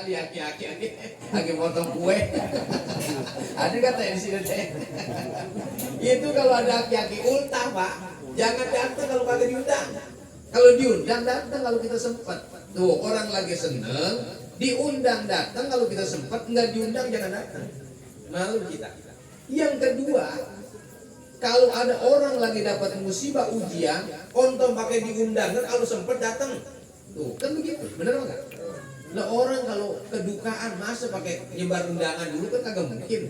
Kali aki-aki lagi potong kue. Ada kata di sini teh. Itu kalau ada aki-aki ultah Pak, jangan datang kalau kagak diundang. Kalau diundang datang kalau kita sempat. Tuh orang lagi seneng, diundang datang, kalau kita sempat, nggak diundang jangan datang. Malu kita. Yang kedua, kalau ada orang lagi dapat musibah ujian, ontom pakai diundang, kan kalau sempat datang. Tuh kan begitu, bener nggak? Nah orang kalau kedukaan masa pakai nyebar undangan dulu kan kagak mungkin.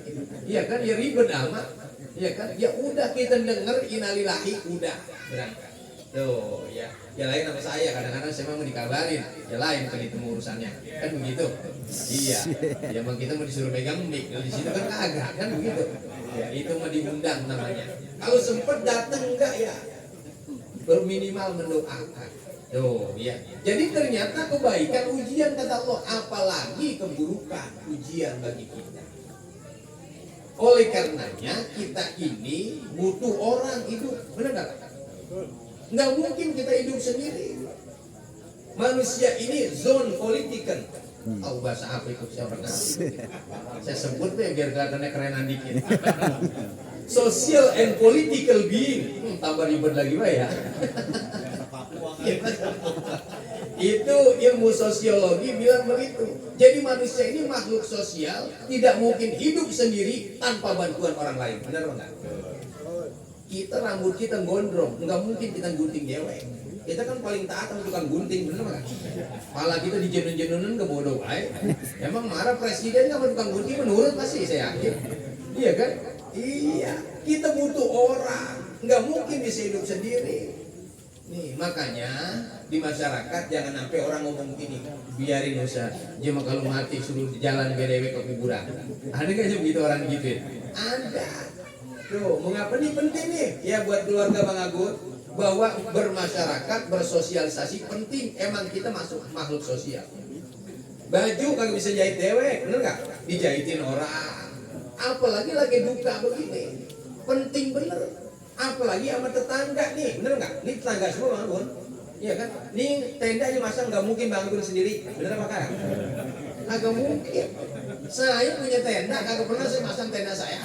Iya kan, ya ribet amat. Iya kan, ya udah kita denger innalillahi udah berangkat. Tuh ya, ya lain sama saya kadang-kadang saya mau dikabarin, ya lain kan itu urusannya, kan begitu. Iya, ya emang kita mau disuruh megang mic, kalau di situ kan kagak, kan begitu. Ya itu mau diundang namanya. Kalau sempet datang enggak ya, berminimal mendoakan. Tuh ya, jadi ternyata kebaikan ujian kata Allah, apalagi keburukan ujian bagi kita. Oleh karenanya kita ini butuh orang hidup, benar nggak? Nggak mungkin kita hidup sendiri. Manusia ini zone political. Tahu bahasa apa itu saya pernah. Saya sebut deh biar kelihatannya kerenan dikit. Social and political being. Tambah ribet lagi Pak ya. Itu ilmu sosiologi bilang begitu. Jadi manusia ini makhluk sosial, tidak mungkin hidup sendiri tanpa bantuan orang lain. Benar enggak? Kita rambut kita gondrong, nggak mungkin kita gunting dewek. Kita kan paling taat sama tukang gunting, bener nggak? Pala kita dijenun-jenunin ke bodoh baik. Emang marah presiden sama tukang gunting menurut pasti saya yakin. Iya kan? Iya, kita butuh orang, nggak mungkin bisa hidup sendiri. Nih makanya di masyarakat jangan sampai orang ngomong gini, biarin usah, dia mah kalau mati suruh jalan BDW ke kuburan. Ada nggak sih begitu orang gitu? Ada. Tuh, mengapa nih penting nih? Ya buat keluarga Bang Agus, bahwa bermasyarakat, bersosialisasi penting. Emang kita masuk makhluk sosial. Baju kagak bisa jahit dewek, bener nggak? Dijahitin orang. Apalagi lagi duka begini, penting bener. Apalagi sama tetangga nih, bener nggak? Ini tetangga semua Bang Agus. Iya kan? Nih tenda aja masang nggak mungkin Bang Agus sendiri, bener apa kagak? Kagak mungkin. Saya punya tenda, kagak pernah saya masang tenda saya.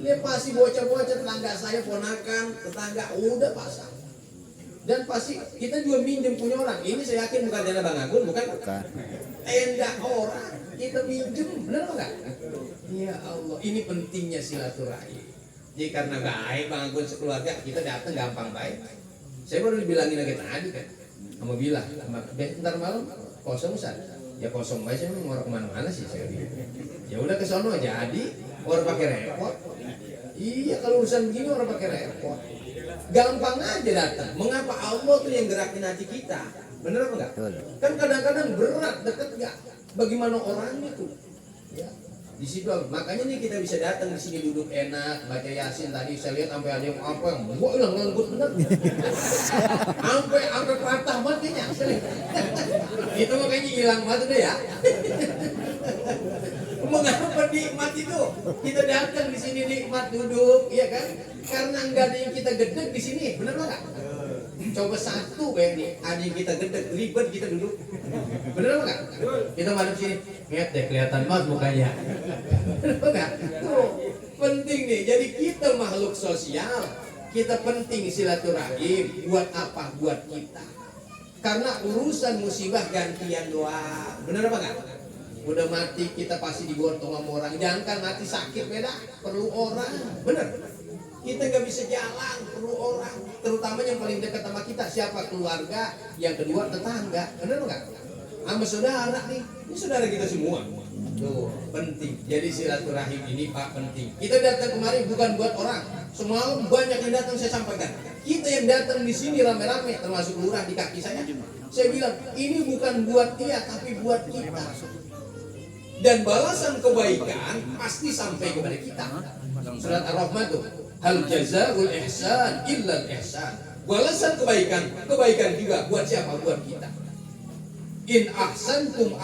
Lihat pasti bocah-bocah tetangga saya, ponakan, tetangga udah pasang. Dan pasti kita juga minjem punya orang. Ini saya yakin bukan tenda Bang Agun, bukan? Tenda orang. Kita minjem, benar enggak? Ya Allah, ini pentingnya silaturahim. Jadi karena baik Bang Agun sekeluarga, kita datang gampang baik. Saya baru dibilangin lagi tadi kan, sama bilang, ntar malam kosong Ustaz. Ya kosong aja, saya mau kemana-mana sih saya bilang. Ya udah ke sono jadi orang pakai repot. Iya kalau urusan begini orang pakai repot. Gampang aja datang. Mengapa Allah tuh yang gerakin hati kita? Bener apa enggak? Kan kadang-kadang berat deket enggak? Bagaimana orangnya tuh? Ya. Di situ makanya nih kita bisa datang di sini duduk enak baca Yasin tadi saya lihat sampai ada yang apa yang gua udah nganggut bener. sampai patah matinya. Itu makanya hilang mati deh ya. Mengapa nikmat itu? Kita datang di sini nikmat duduk, iya kan? Karena enggak ada yang kita gedek di sini, benar enggak? Coba satu kayak nih, ada yang kita gedek, ribet kita duduk. Benar enggak? Kita madep sini, lihat deh kelihatan banget mukanya. Benar enggak? Tuh, penting nih. Jadi kita makhluk sosial, kita penting silaturahim. Buat apa? Buat kita. Karena urusan musibah gantian doa. Benar apa enggak? Udah mati kita pasti digotong sama orang. Jangan kan mati sakit beda, perlu orang. Bener. Kita nggak bisa jalan, perlu orang. Terutama yang paling dekat sama kita siapa? Keluarga. Yang kedua tetangga. Bener nggak? Sama saudara nih. Ini saudara kita semua. Tuh penting. Jadi silaturahim ini Pak penting. Kita datang kemari bukan buat orang. Semalam banyak yang datang saya sampaikan. Kita yang datang di sini rame-rame, termasuk lurah di kaki saya. Saya bilang ini bukan buat dia, tapi buat kita. Dan balasan kebaikan pasti sampai kepada kita. Surat Ar-Rahman tuh, hal jazaul ihsan illa ihsan. Balasan kebaikan juga buat siapa? Buat kita. In ahsantum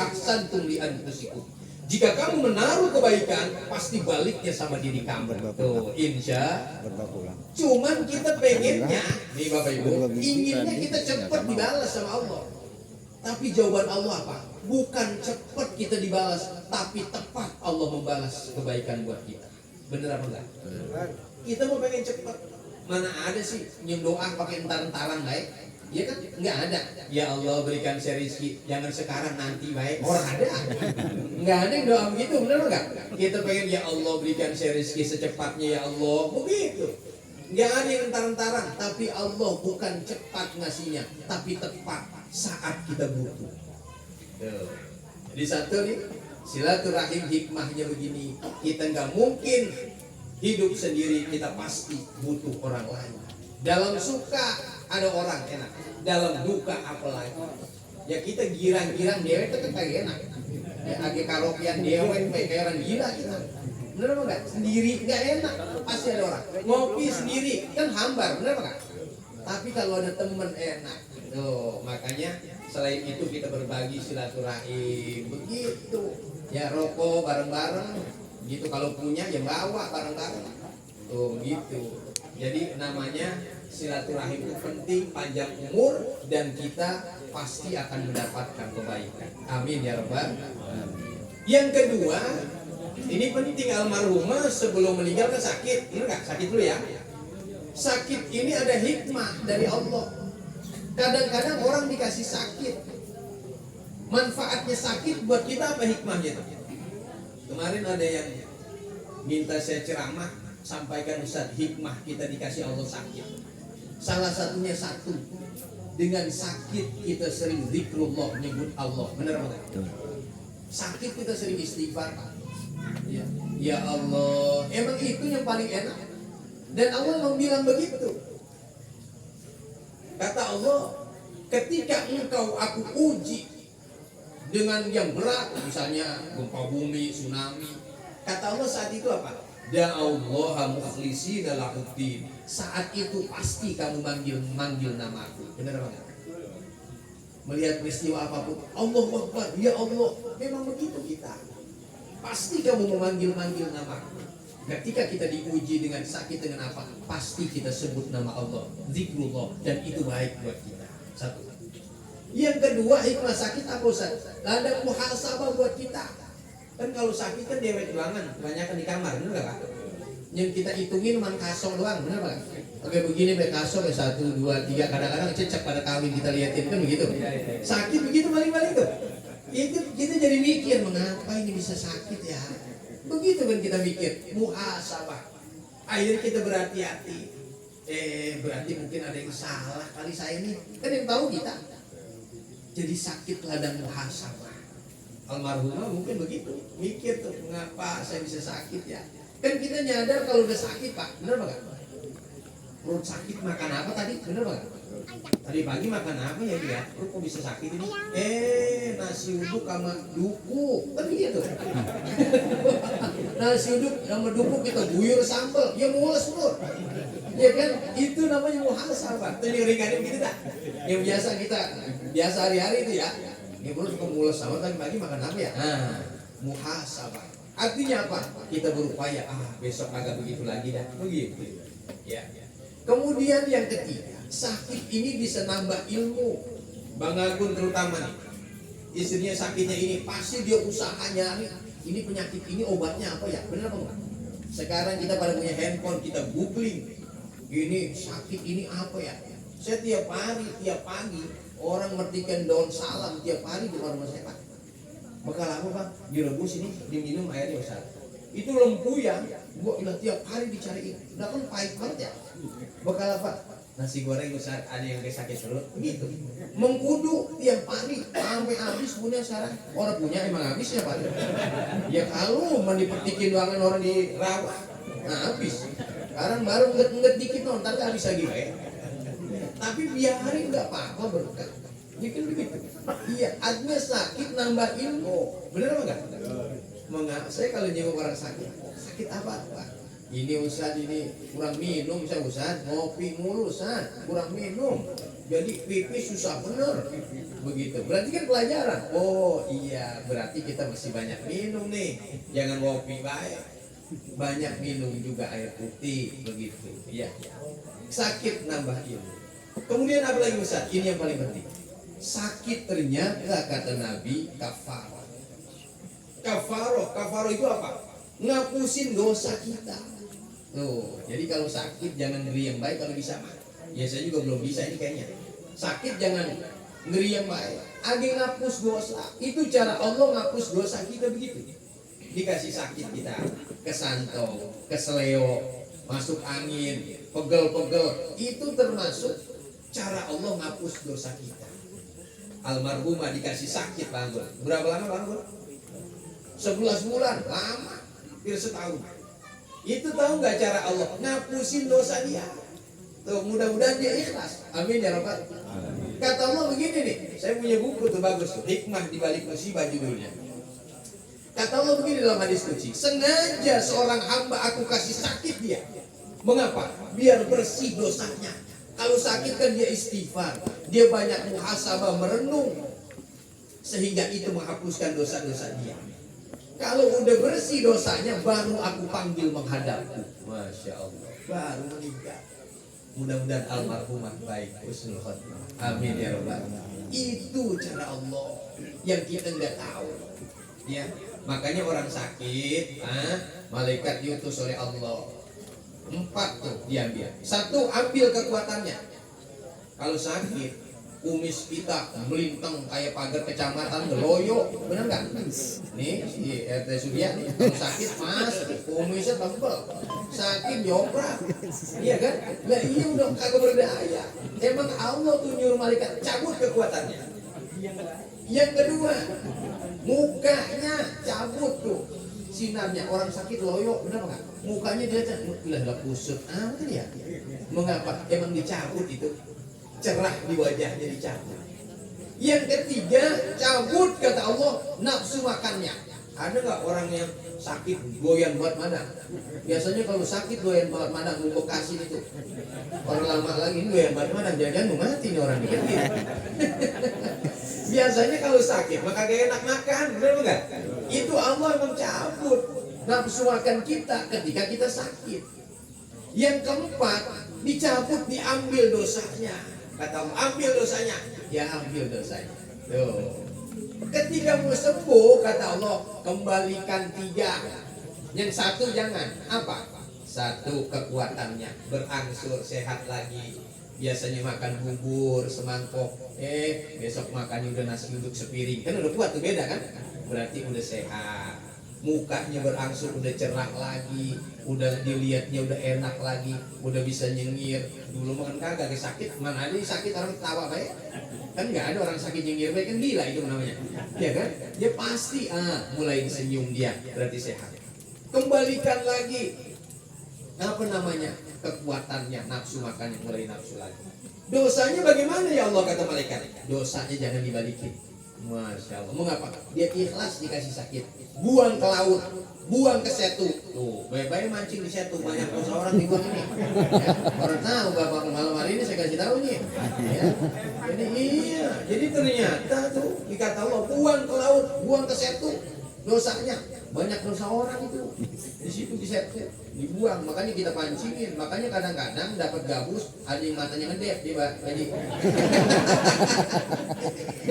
li anfusikum. Jika kamu menaruh kebaikan, pasti baliknya sama diri kamu. Tuh, insya. Cuman kita pengennya, nih Bapak Ibu, inginnya kita cepat dibalas sama Allah. Tapi jawaban Allah apa? Bukan cepat kita dibalas, tapi tepat Allah membalas kebaikan buat kita. Bener apa enggak? Kita mau pengen cepat, mana ada sih yang doa pakai entar-entaran baik? Ya kan? Enggak ada. Ya Allah berikan saya rezeki, jangan sekarang nanti baik. Orang ada. Enggak ada yang doa begitu, bener enggak? Kita pengen ya Allah berikan saya rezeki secepatnya ya Allah, begitu. Enggak ada yang entar-entaran, tapi Allah bukan cepat ngasihnya, tapi tepat saat kita butuh. Jadi satu nih, silaturahim hikmahnya begini, kita nggak mungkin hidup sendiri, kita pasti butuh orang lain. Dalam suka ada orang enak, dalam duka apalagi. Ya kita girang-girang dewek itu kayak enak. Ya agak karaokean dewek kayak orang gila kita. Bener apa enggak? Sendiri nggak enak, pasti ada orang. Ngopi sendiri kan hambar, bener apa enggak? Tapi kalau ada teman enak. Tuh, makanya selain itu kita berbagi silaturahim begitu. Ya rokok bareng-bareng gitu, kalau punya ya bawa bareng-bareng. Tuh gitu. Jadi namanya silaturahim itu penting, panjang umur, dan kita pasti akan mendapatkan kebaikan. Amin ya rabbal alamin. Yang kedua, ini penting, almarhumah sebelum meninggal kan sakit, benar nggak? Sakit dulu ya. Sakit ini ada hikmah dari Allah. Kadang-kadang orang dikasih sakit, manfaatnya sakit buat kita apa hikmahnya? Kemarin ada yang minta saya ceramah, sampaikan Ustaz, hikmah kita dikasih Allah sakit. Salah satunya satu, dengan sakit kita sering zikrullah, nyebut Allah, benar nggak? Sakit kita sering istighfar. Ya Allah, emang itu yang paling enak. Dan Allah mau bilang begitu. Kata Allah, ketika engkau aku uji dengan yang berat, misalnya gempa bumi, tsunami, kata Allah saat itu apa? Da'allaha mukhlishina lahuddin. Saat itu pasti kamu manggil namaku. Benar apa? Melihat peristiwa apapun, Allahu Akbar, ya Allah, memang begitu kita. Pasti kamu memanggil namaku. Ketika kita diuji dengan sakit, dengan apa, pasti kita sebut nama Allah, zikrullah, dan itu baik buat kita. Satu. Yang kedua, hikmah sakit apa Ustaz? Ada muhasabah buat kita. Kan kalau sakit kan dewek ruangan, kebanyakan di kamar, benar nggak? Yang kita hitungin man kasong doang, benar nggak? Oke begini be kasong ya 1, 2, 3, kadang-kadang cecak pada kawin kita liatin kan begitu. Sakit begitu balik-balik tuh. Itu kita jadi mikir, mengapa ini bisa sakit ya? Begitu kan kita mikir, muhasabah. Akhirnya kita berhati-hati. Berarti mungkin ada yang salah kali saya ini. Kan yang tahu kita. Jadi sakit ladang muhasabah. Almarhumah mungkin begitu. Mikir tuh, mengapa saya bisa sakit ya? Kan kita nyadar kalau udah sakit Pak. Bener Pak? Perut sakit makan apa tadi? Bener Pak? Tadi pagi makan apa ya dia? Perut kok bisa sakit ini? Nasi uduk sama duku. Kan begitu. Nasi uduk sama duku kita guyur sambal, ya mules perut. Ya kan? Itu namanya muhasabah. Itu yang ringan gitu dah. Yang biasa hari-hari itu ya. Ini perut suka mules sama tadi pagi makan apa ya? Muhasabah. Artinya apa? Kita berupaya, besok agak begitu lagi dah. Begitu. Ya. Kemudian yang ketiga, sakit ini bisa nambah ilmu. Bang Agun terutama nih, istrinya sakitnya ini, pasti dia usaha nyari, ini penyakit ini obatnya apa ya? Benar apa enggak? Sekarang kita pada punya handphone, kita googling, ini sakit ini apa ya? Saya tiap hari, tiap pagi, orang metikan daun salam tiap hari di rumah saya Pak. Bekal apa Pak? Direbus ini, diminum airnya Ustaz. Itu lempuyan, gua tiap hari dicariin. Udah kan pahit banget ya. Bekal apa? Nasi goreng Ustaz, ada yang kayak sakit perut, gitu. Mengkudu tiap hari sampai habis punya sekarang. Orang punya emang habis ya Pak. Ya kalau mau dipertikin ruangan orang dirawat, habis. Sekarang baru nget dikit ntar habis lagi ya. Tapi biarin nggak apa-apa berkah. Mungkin begitu. Iya, artinya sakit nambah ilmu. Bener apa enggak? Saya kalau jenguk orang sakit apa Pak? Ini Ustaz, ini kurang minum saya Ustaz, ngopi mulu Ustaz, kurang minum. Jadi pipis susah bener. Begitu. Berarti kan pelajaran. Oh iya, berarti kita masih banyak minum nih. Jangan ngopi baik. Banyak minum juga air putih, begitu. Iya. Sakit nambah ilmu. Kemudian apa lagi Ustaz? Ini yang paling penting. Sakit ternyata kata Nabi kafarah. Kafaroh itu apa? Ngapusin dosa kita. Tuh, jadi kalau sakit jangan ngeri yang baik kalau bisa mah. Ya saya juga belum bisa ini kayaknya. Sakit jangan ngeri yang baik. Agi ngapus dosa. Itu cara Allah ngapus dosa kita begitu. Dikasih sakit kita, kesantong, keseleo, masuk angin, pegel-pegel. Itu termasuk cara Allah ngapus dosa kita. Almarhumah dikasih sakit Bang. Berapa lama Bang? 11 bulan, lama, hampir setahun. Itu tahu nggak cara Allah ngapusin dosa dia? Tuh mudah-mudahan dia ikhlas. Amin ya Rabbal. Kata Allah begini nih, saya punya buku tuh bagus tuh, Hikmah di Balik Musibah judulnya. Kata Allah begini dalam hadis qudsi, sengaja seorang hamba aku kasih sakit dia. Mengapa? Biar bersih dosanya. Kalau sakit kan dia istighfar, dia banyak muhasabah, merenung, sehingga itu menghapuskan dosa-dosa dia. Kalau udah bersih dosanya, baru aku panggil menghadapku. Masya Allah, baru meninggal. Mudah-mudahan almarhumah baik, husnul khotimah. Amin ya Rabbal. Itu cara Allah yang kita nggak tahu. Ya, makanya orang sakit, malaikat diutus oleh Allah. 4 tuh diambil. 1, ambil kekuatannya. Kalau sakit, kumis kita melintang kayak pagar kecamatan geloyo, benar nggak? Nih si RT Surya nih, kalau sakit mas, kumisnya tebel, sakit joprak, iya kan? Nah iya udah kagak berdaya. Emang Allah tuh nyuruh malaikat cabut kekuatannya. Yang kedua, mukanya cabut tuh sinarnya. Orang sakit loyo, benar nggak? Mukanya dia lah kusut, apa ya? Mengapa? Emang dicabut itu. Cerah di wajahnya dicabut. Yang ketiga, cabut kata Allah nafsu makannya. Ada nggak orang yang sakit goyan buat mana? Biasanya kalau sakit goyan buat mana Bekasi itu. Orang lama lagi ini goyan buat mana? Jangan mau mati nih orang ini. Biasanya kalau sakit maka gak enak makan, benar nggak? Itu Allah mencabut nafsu makan kita ketika kita sakit. Yang keempat, dicabut, diambil dosanya. Kata Allah, ambil dosanya. Ya ambil dosanya. Tuh. Ketika mau sembuh, kata Allah, kembalikan 3. Yang 1 jangan. Apa? 1 kekuatannya, berangsur sehat lagi. Biasanya makan bubur semangkok, besok makannya udah nasi uduk sepiring. Kan udah kuat tuh, beda kan? Berarti udah sehat. Mukanya berangsur udah cerah lagi, udah dilihatnya udah enak lagi, udah bisa nyengir. Dulu makan kagak sakit, mana ada sakit orang ketawa baik? Kan nggak ada orang sakit nyengir baik, kan gila itu namanya, ya kan? Dia pasti mulai senyum dia, berarti sehat. Kembalikan lagi apa namanya kekuatannya, nafsu makannya mulai nafsu lagi. Dosanya bagaimana ya Allah kata malaikat? Dosanya jangan dibalikin. Masya Allah. Mengapa? Dia ikhlas dikasih sakit. Buang ke laut, buang ke setu. Tuh, baik-baik mancing di setu, banyak dosa orang dibuang ini. Ya, orang tahu bapak malam hari ini saya kasih tahu nih. Ya. Jadi iya, jadi ternyata tuh dikata Allah buang ke laut, buang ke setu. Dosanya banyak dosa orang itu di situ di setu dibuang, makanya kita pancingin. Makanya kadang-kadang dapat gabus ada yang matanya ngedep dia jadi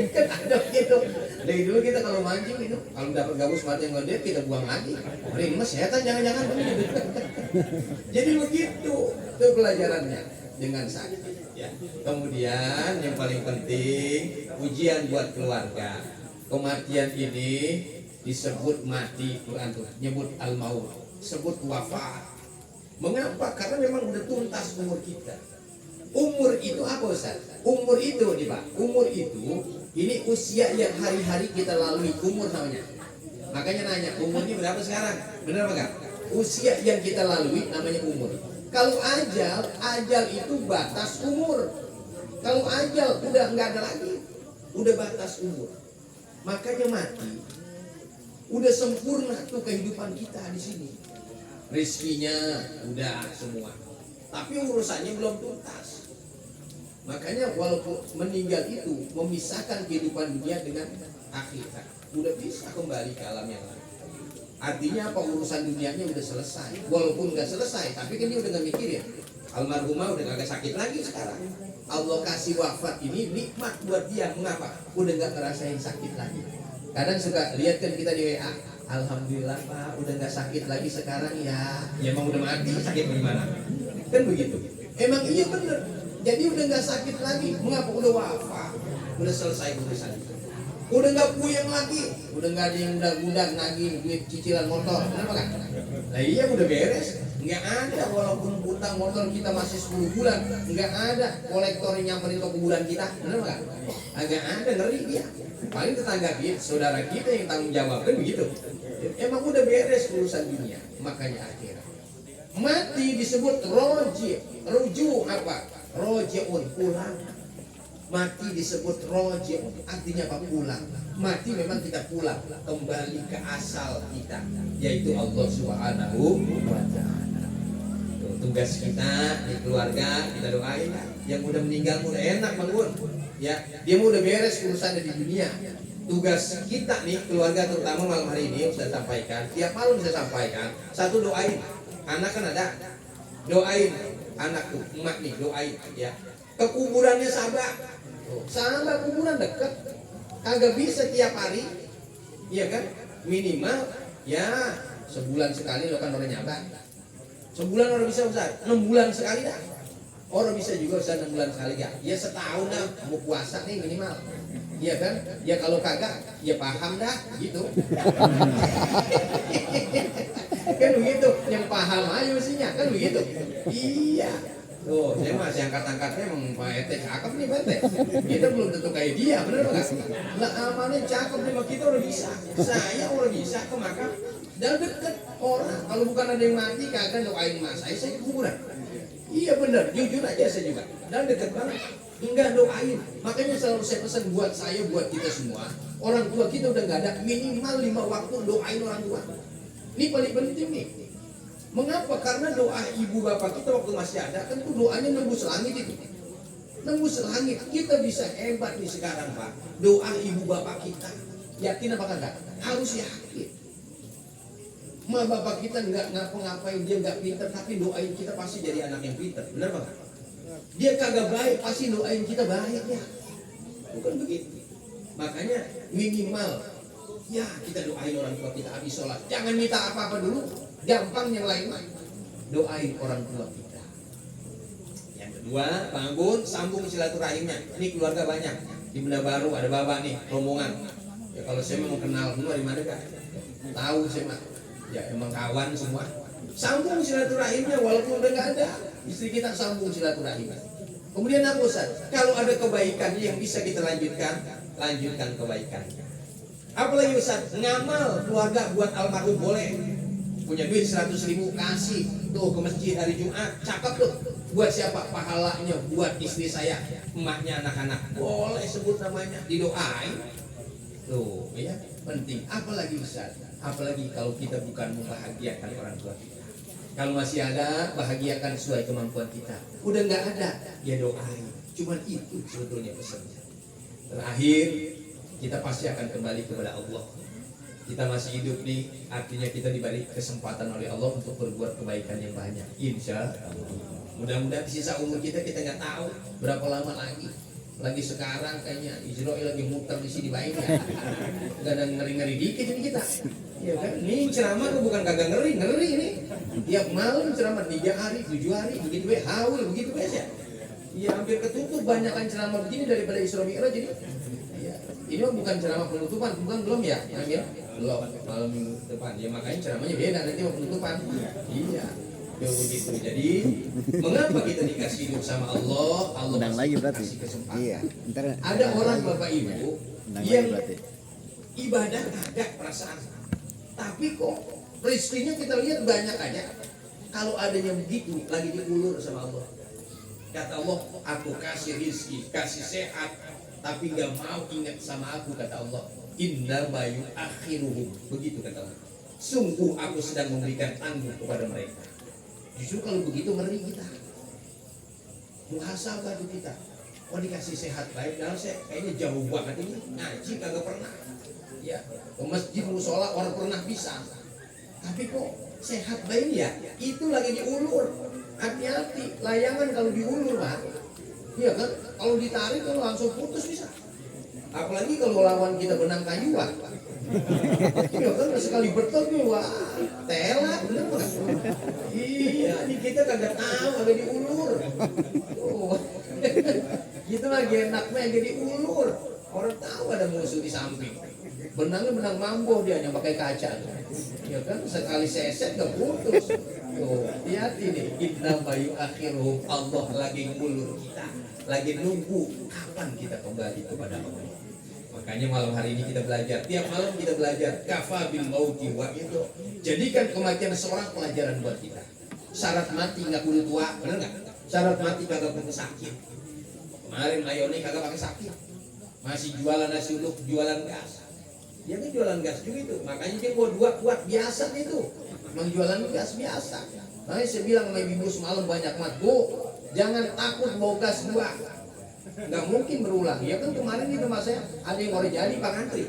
kan ada gitu. Dari dulu kita kalau mancing itu kalau dapat gabus mata yang ngedep kita buang lagi. Hari ini mas setan jangan-jangan begitu. Jadi begitu tuh pelajarannya dengan sakit ya. Kemudian yang paling penting ujian buat keluarga. Kematian ini disebut mati, Quran tuh nyebut al-maut, sebut wafat. Mengapa? Karena memang udah tuntas umur kita. Umur itu apa Ustaz? Umur itu nih Pak, umur itu ini usia yang hari-hari kita lalui, umur namanya. Makanya nanya, umurnya berapa sekarang? Benar apa enggak? Usia yang kita lalui namanya umur. Kalau ajal itu batas umur. Kalau ajal udah nggak ada lagi, udah batas umur. Makanya mati udah sempurna tuh kehidupan kita di sini. Rizkinya udah semua. Tapi urusannya belum tuntas. Makanya walaupun meninggal itu memisahkan kehidupan dunia dengan akhirat. Udah bisa kembali ke alam yang lain. Artinya apa, urusan dunianya udah selesai. Walaupun nggak selesai, tapi kan dia udah nggak mikirin. Almarhumah udah kagak sakit lagi sekarang. Allah kasih wafat ini nikmat buat dia. Mengapa? Udah nggak ngerasain sakit lagi. Kadang suka lihat kan kita di WA, alhamdulillah Pak, udah nggak sakit lagi sekarang ya. Ya emang udah mati, sakit bagaimana? Kan begitu. Emang iya bener. Jadi udah nggak sakit lagi. Mengapa? Udah wafat, udah selesai urusan. Udah nggak puyeng lagi, udah nggak ada yang udah nagih duit cicilan motor. Kenapa kan? Nah iya udah beres. Nggak ada, walaupun utang motor kita masih 10 bulan, nggak ada kolektor yang nyamperin ke kuburan kita. Kenapa kan? Agak ada, ngeri dia. Paling tetangga kita, saudara kita yang tanggung jawab, kan begitu. Emang udah beres urusan dunia, makanya akhirat. Mati disebut roji, ruju apa? Rojiun, pulang. Mati disebut rojiun, artinya apa? Pulang. Mati memang kita pulang, kembali ke asal kita, yaitu Allah Subhanahu wa Ta'ala. Tugas kita di keluarga, kita doain yang udah meninggal udah enak bangun. Ya, dia udah beres urusannya di dunia. Tugas kita nih keluarga, terutama malam hari ini saya sampaikan, tiap malam saya sampaikan, satu doain. Anak kan ada, doain anak tuh, emak nih doain ya. Ke kuburannya Sabah, Sabah kuburan dekat, kagak bisa tiap hari, iya kan? Minimal ya sebulan sekali lo kan orang nyabang. Sebulan orang bisa Ustaz, 6 bulan sekali dah. Orang bisa juga Ustaz 6 bulan sekali ya. Ya setahun dah mau puasa nih minimal. Iya kan? Ya kalau kagak ya paham dah gitu. Kan begitu, yang paham aja mestinya kan begitu. Iya. Tuh, saya masih angkat-angkatnya emang Pak Ete cakep nih Pak Ete. Kita belum tentu kayak dia, bener nggak? Lah amalnya cakep nih, kita udah bisa. Saya udah bisa ke makam. Dan deket orang, kalau bukan ada yang mati kagak doain mas saya ke kuburan. Iya bener, jujur aja saya juga. Dan deket banget, enggak doain. Makanya selalu saya pesan buat saya, buat kita semua, orang tua kita udah nggak ada, minimal 5 waktu doain orang tua. Ini paling penting nih. Mengapa? Karena doa ibu bapak kita waktu masih ada, kan tuh doanya nembus langit itu. Nembus langit, kita bisa hebat nih sekarang Pak. Doa ibu bapak kita, yakin apa kagak? Harus yakin. Ma bapak kita nggak ngapa-ngapain, dia nggak pinter, tapi doain kita pasti jadi anak yang pinter, benar Pak? Dia kagak baik, pasti doain kita baik ya. Bukan begitu. Makanya minimal ya kita doain orang tua kita habis sholat. Jangan minta apa-apa dulu, gampang yang lain doain orang tua kita. Yang kedua, bangun sambung silaturahimnya. Ini keluarga banyak di Benda Baru, ada bapak nih rombongan. Ya kalau saya mau kenal semua di mana kan? Tahu saya mah. Ya emang kawan semua. Sambung silaturahimnya walaupun udah nggak ada. Istri kita sambung silaturahimnya. Kemudian apa Ustaz? Kalau ada kebaikan yang bisa kita lanjutkan, lanjutkan kebaikannya. Apalagi Ustaz, ngamal keluarga buat almarhum boleh. Punya duit 100.000 kasih tuh ke masjid hari Jumat, cakep tuh. Buat siapa? Pahalanya buat istri saya, emaknya, anak-anak. Boleh sebut namanya, didoain. Tuh, ya penting. Apalagi Ustaz? Apalagi kalau kita bukan membahagiakan orang tua kita. Kalau masih ada, bahagiakan sesuai kemampuan kita. Udah nggak ada, ya doain. Cuman itu sebetulnya pesannya. Terakhir, kita pasti akan kembali kepada Allah. Kita masih hidup nih, artinya kita diberi kesempatan oleh Allah untuk berbuat kebaikan yang banyak. Insya Allah. Mudah-mudahan sisa umur kita nggak tahu berapa lama lagi. Lagi sekarang kayaknya Israel lagi muter di sini baik ya. Gak ada ngeri-ngeri dikit ini kita. Ya kan? Ini ceramah tuh bukan kagak ngeri ini. Tiap malam ceramah 3 hari, 7 hari, begitu haul, begitu ya. Ya hampir ketutup banyakan ceramah begini daripada Isra Mi'raj jadi. Ya, ini bukan ceramah penutupan, bukan belum ya? Ya? Belum, malam minggu depan. Ya makanya ceramahnya beda nanti mau penutupan. Iya. Begitu. Jadi mengapa kita dikasih hidup sama Allah? Allah lagi berarti. kasih kesempatan. Iya. Ada orang Bapak Ibu yang ibadah kagak perasaan, tapi kok rezekinya kita lihat banyak aja. Kalau adanya begitu lagi diulur sama Allah. Kata Allah, aku kasih rizki, kasih sehat, tapi nggak mau ingat sama aku, kata Allah. Inna bayu akhiruhum, begitu kata Allah. Sungguh aku sedang memberikan tanggung kepada mereka. Justru kalau begitu ngeri kita. Muhasabah tuh kita. Oh dikasih sehat baik, dan saya kayaknya jauh banget ini. Ngaji kagak pernah. Ya, ke masjid musola orang pernah bisa. Tapi kok sehat bayi ya? Itu lagi diulur. Hati-hati, layangan kalau diulur Pak. Iya kan? Kalau ditarik kan langsung putus bisa. Apalagi kalau lawan kita benang kayu Pak. Iya kan sekali betot nih wah tela bener Pak. Iya, ini kita kagak tahu ada diulur. Oh. Gitu lagi enaknya yang jadi ulur. Orang tahu ada musuh di samping. Benangnya benang mambo dia yang pakai kaca. Ya kan sekali seset gak putus. Tuh, hati-hati nih. Inna bayu akhiruhum, Allah lagi ngulur kita. Lagi nunggu kapan kita kembali kepada Allah. Makanya malam hari ini kita belajar. Tiap malam kita belajar. Kafa bil mauti wa itu. Jadikan kematian seorang pelajaran buat kita. Syarat mati nggak kudu tua, bener nggak? Syarat mati kagak kudu sakit. Kemarin Mayoni kagak pakai sakit. Masih jualan nasi uduk, jualan gas. Dia kan jualan gas juga itu. Makanya dia bawa dua kuat biasa itu. Emang jualan gas biasa. Makanya saya bilang sama ibu semalam banyak mat, Bu, jangan takut bawa gas dua. Nggak mungkin berulang. Ya kan kemarin di tempat saya ada yang mau jadi Pak Antri.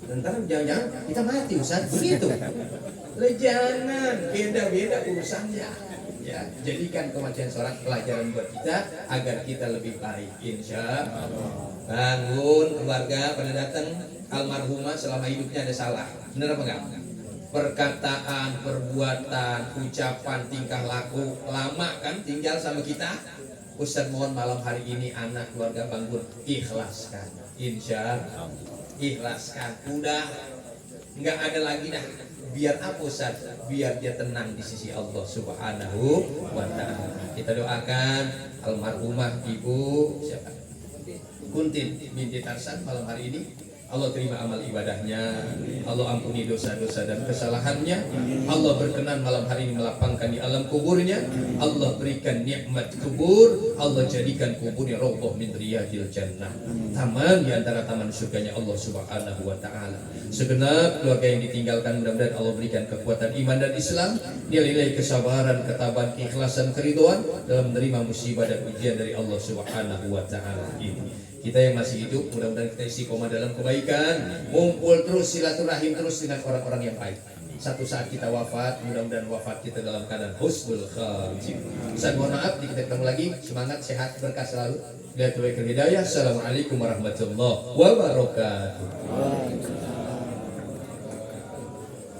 Ntar jangan-jangan kita mati Ustaz. Begitu. Jangan, beda-beda urusannya. Ya, jadikan kematian seorang pelajaran buat kita agar kita lebih baik, insya Allah. Bangun keluarga pada datang almarhumah selama hidupnya ada salah, benar apa enggak? Perkataan, perbuatan, ucapan, tingkah laku lama kan tinggal sama kita. Ustaz mohon malam hari ini anak keluarga bangun ikhlaskan, insya Allah. Ikhlaskan, udah nggak ada lagi dah. Biar apa Ustaz? Biar dia tenang di sisi Allah Subhanahu wa ta'ala. Kita doakan almarhumah Ibu siapa? Kuntin binti Tarsan malam hari ini. Allah terima amal ibadahnya, Allah ampuni dosa-dosa dan kesalahannya, Allah berkenan malam hari ini melapangkan di alam kuburnya, Allah berikan nikmat kubur, Allah jadikan kuburnya rawdah min riyadil jannah, taman di antara taman surganya Allah Subhanahu wa ta'ala. Segenap keluarga yang ditinggalkan mudah-mudahan Allah berikan kekuatan iman dan Islam, nilai kesabaran, ketabahan, keikhlasan, keridhaan dalam menerima musibah dan ujian dari Allah Subhanahu wa ta'ala ini. Kita yang masih hidup mudah-mudahan kita istiqomah dalam kebaikan, ngumpul terus, silaturahim terus dengan orang-orang yang baik. Satu saat kita wafat, mudah-mudahan wafat kita dalam keadaan husnul khatimah. Saya mohon maaf, kita ketemu lagi. Semangat, sehat, berkah selalu. Billahi taufiq wal hidayah. Assalamualaikum warahmatullahi wabarakatuh.